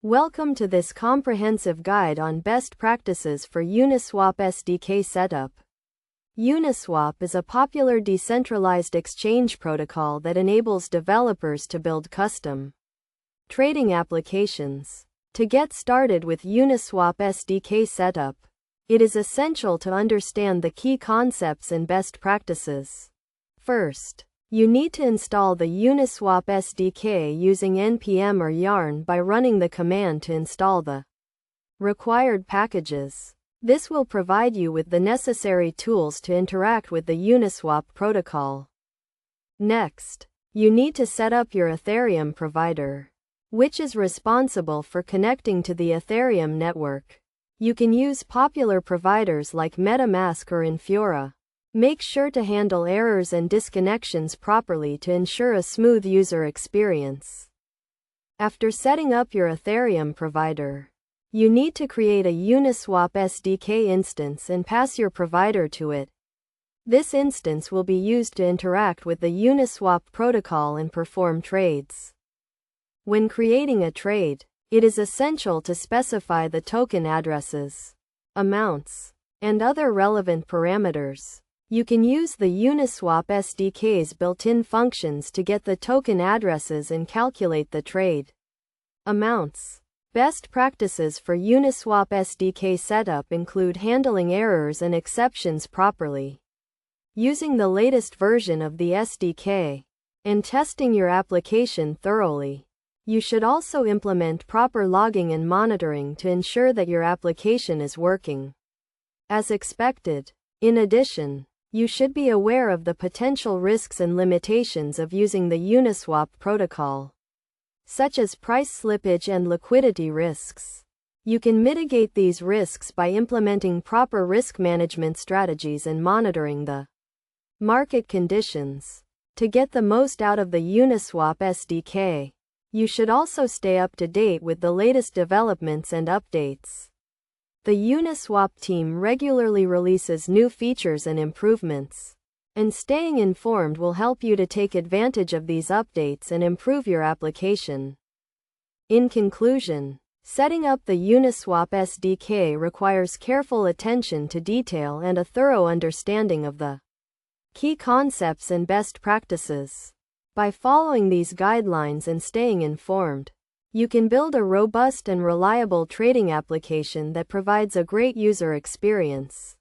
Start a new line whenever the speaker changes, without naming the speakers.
Welcome to this comprehensive guide on best practices for Uniswap SDK setup. Uniswap is a popular decentralized exchange protocol that enables developers to build custom trading applications. To get started with Uniswap SDK setup, it is essential to understand the key concepts and best practices. First, you need to install the Uniswap SDK using npm or yarn by running the command to install the required packages. This will provide you with the necessary tools to interact with the Uniswap protocol. Next, you need to set up your Ethereum provider, which is responsible for connecting to the Ethereum network. You can use popular providers like MetaMask or Infura. Make sure to handle errors and disconnections properly to ensure a smooth user experience. After setting up your Ethereum provider, you need to create a Uniswap SDK instance and pass your provider to it. This instance will be used to interact with the Uniswap protocol and perform trades. When creating a trade, it is essential to specify the token addresses, amounts, and other relevant parameters. You can use the Uniswap SDK's built-in functions to get the token addresses and calculate the trade amounts. Best practices for Uniswap SDK setup include handling errors and exceptions properly, using the latest version of the SDK, and testing your application thoroughly. You should also implement proper logging and monitoring to ensure that your application is working as expected. In addition, you should be aware of the potential risks and limitations of using the Uniswap protocol, such as price slippage and liquidity risks. You can mitigate these risks by implementing proper risk management strategies and monitoring the market conditions. To get the most out of the Uniswap SDK, you should also stay up to date with the latest developments and updates. The Uniswap team regularly releases new features and improvements, and staying informed will help you to take advantage of these updates and improve your application. In conclusion, setting up the Uniswap SDK requires careful attention to detail and a thorough understanding of the key concepts and best practices. By following these guidelines and staying informed, you can build a robust and reliable trading application that provides a great user experience.